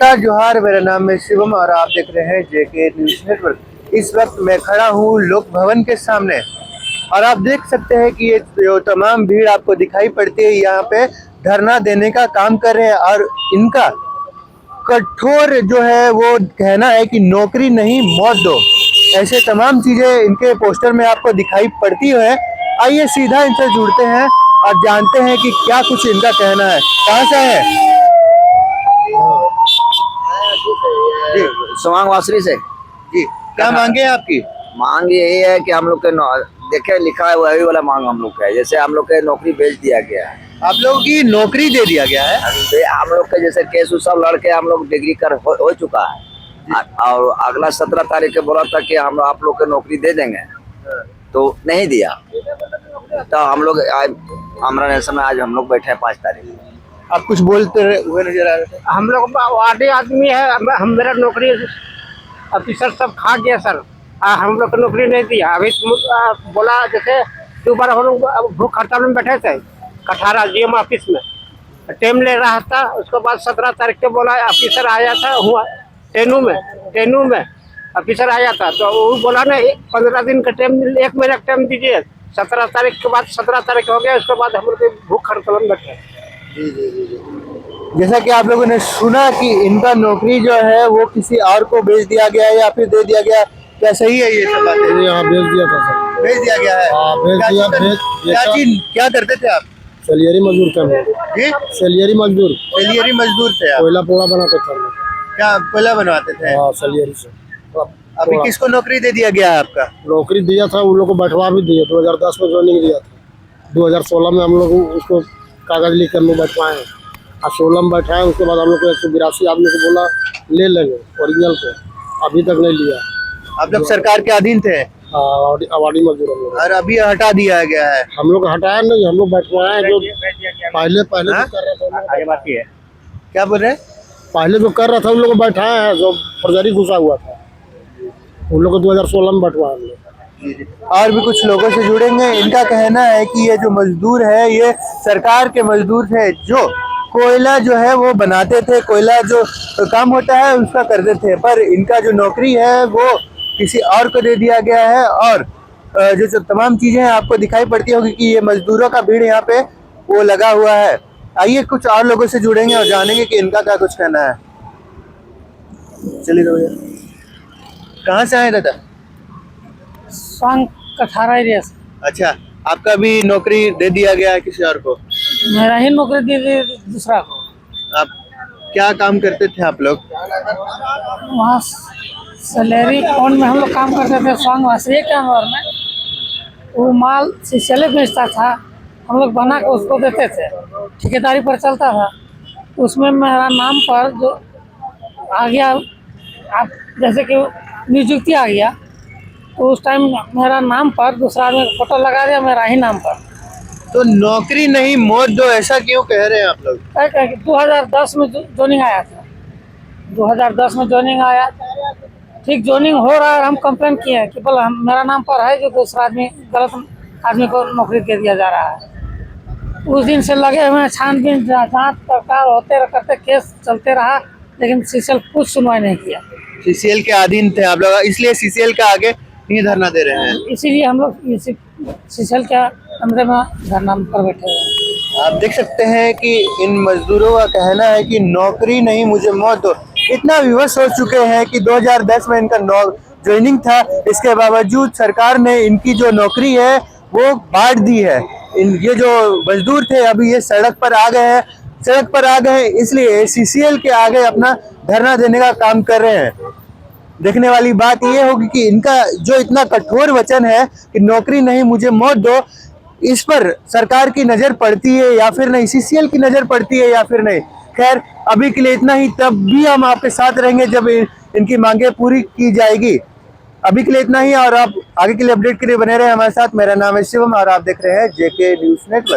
नमस्कार जोहार, मेरा नाम है शिवम और आप देख रहे हैं जेके न्यूज नेटवर्क। इस वक्त मैं खड़ा हूँ लोक भवन के सामने और आप देख सकते हैं कि ये जो तमाम भीड़ आपको दिखाई पड़ती है यहाँ पे धरना देने का काम कर रहे हैं और इनका कठोर जो है वो कहना है कि नौकरी नहीं मौत दो। ऐसे तमाम चीजें इनके पोस्टर में आपको दिखाई पड़ती है। आइए सीधा इनसे जुड़ते हैं और जानते हैं कि क्या कुछ इनका कहना है। कहाँ से है? जी सोमांग वासरी से। जी, क्या मांगे हैं आपकी? मांग यही है कि हम लोग के देखे लिखा है वही वाला मांग हम लोग का है। जैसे हम लोग के नौकरी बेच दिया गया है, आप लोगों की नौकरी दे दिया गया है। हम लोग के जैसे केस सब लड़के हम लोग डिग्री कर हो चुका है और अगला 17 तारीख के बोला था कि हम आप लोग के नौकरी दे देंगे, तो नहीं दिया। तो हम लोग आज हमारा नेशन में आज हम लोग बैठे हैं 5 तारीख। आप कुछ बोलते हुए नजर आ रहे थे। हम लोग वार्डी आदमी है, हम मेरा नौकरी ऑफिसर सब खा गया सर। हम लोग को नौकरी नहीं दिया। अभी बोला जैसे दोबारा हम लोग भूख हड़ताल में बैठे थे कठारा जीएम ऑफिस में, टाइम ले रहा था। उसके बाद 17 तारीख को बोला ऑफिसर आया था, हुआ टेनू में ऑफिसर आया था, तो वो बोला ना 15 दिन का टाइम, 1 महीना का टाइम दीजिए। 17 तारीख के बाद 17 तारीख हो गया, उसके बाद हम लोग भूख हड़ताल में बैठे। जैसा कि आप लोगों ने सुना कि इनका नौकरी जो है वो किसी और को बेच दिया गया है या फिर दे दिया गया, क्या सही है ये सब बातें? हाँ, भेज दिया था सर। बेच दिया गया है। हाँ, क्या करते थे आप? सलियरी मजदूर थे हम लोग। जी, सलियरी मजदूर, सलियरी मजदूर थे आप। कोयला पोड़ा बनाते थे हम लोग। क्या कोयला बनवाते थे? हाँ, सलियरी से। अभी किसको नौकरी दे दिया गया है आपका? नौकरी दिया था, उन लोग को बैठवा भी दिया। 2010 में ज्वाइनिंग दिया था। 2016 में हम लोग उसको कागज लिख कर लोग बैठवाए हैं और 16 में बैठाए। उसके बाद हम लोग को 182 आदमी को बोला ले लेंगे ओरिजिनल को, अभी तक नहीं लिया। आप लोग सरकार के अधीन थे? आवाडी मजदूर हम लोग। और अभी हटा दिया गया है? हम लोग हटाया नहीं, हम लोग बैठवाए हैं। जो पहले जो कर रहा था आगे बाकी है। क्या बोल रहे हैं? पहले जो कर रहा था उन लोग को बैठाए हैं। जो फर्जरी घुसा हुआ था उन लोग को 2016 में बैठवाए हम लोग। और भी कुछ लोगों से जुड़ेंगे। इनका कहना है कि ये जो मजदूर है ये सरकार के मजदूर थे, जो कोयला जो है वो बनाते थे, कोयला जो काम होता है उसका करते थे, पर इनका जो नौकरी है वो किसी और को दे दिया गया है। और जो तमाम चीजें आपको दिखाई पड़ती होगी कि ये मजदूरों का भीड़ यहाँ पे वो लगा हुआ है। आइए कुछ और लोगों से जुड़ेंगे और जानेंगे कि इनका क्या कुछ कहना है। चलिए तो भैया, कहाँ से आए दादा? स्वांग कठारा एरिया से। अच्छा, आपका भी नौकरी दे दिया गया है किसी और को? मेरा ही नौकरी दे दी दूसरा को। आप क्या काम करते थे आप लोग? वहाँ सैलरी अकाउंट में हम लोग काम करते थे स्वांग वासरी के अंदर में। वो माल सीसीएल बेचता था, हम लोग बना के उसको देते थे, ठेकेदारी पर चलता था। उसमें मेरा नाम पर जो आ गया, आप जैसे कि नियुक्ति आ गया, तो उस टाइम मेरा नाम पर दूसरा आदमी फोटो लगा दिया मेरा ही नाम पर। तो नौकरी नहीं मौत दो, ऐसा क्यों कह रहे हैं आप लोग? 2010 में ज्वाइनिंग आया था। 2010 में ज्वाइनिंग आया, ठीक ज्वाइनिंग हो रहा है, हम कंप्लेन किए हैं कि बोला मेरा नाम पर है, जो दूसरा आदमी गलत आदमी को नौकरी दे दिया जा रहा है। उस दिन से लगे हुए छानबीन जांच पड़ताल होते करते केस चलते रहा, लेकिन सीसीएल कुछ सुनवाई नहीं किया। सीसीएल के अधीन थे आप लोग, इसलिए सीसीएल का आगे नहीं धरना दे रहे हैं? इसीलिए हम लोग सीसीएल के अंदर में धरना पर बैठे हुए हैं। आप देख सकते हैं कि इन मजदूरों का कहना है कि नौकरी नहीं मुझे मौत दो। इतना विवश हो चुके हैं कि 2010 में इनका ज्वाइनिंग था, इसके बावजूद सरकार ने इनकी जो नौकरी है वो बांट दी है। ये जो मजदूर थे अभी ये सड़क पर आ गए हैं, इसलिए सीसीएल के आगे अपना धरना देने का काम कर रहे हैं। देखने वाली बात ये होगी कि इनका जो इतना कठोर वचन है कि नौकरी नहीं मुझे मौत दो, इस पर सरकार की नज़र पड़ती है या फिर नहीं, सीसीएल की नज़र पड़ती है या फिर नहीं। खैर, अभी के लिए इतना ही, तब भी हम आपके साथ रहेंगे जब इनकी मांगे पूरी की जाएगी। अभी के लिए इतना ही और आप आगे के लिए अपडेट के लिए बने रहे हमारे साथ। मेरा नाम है शिवम और आप देख रहे हैं जेके न्यूज नेटवर्क।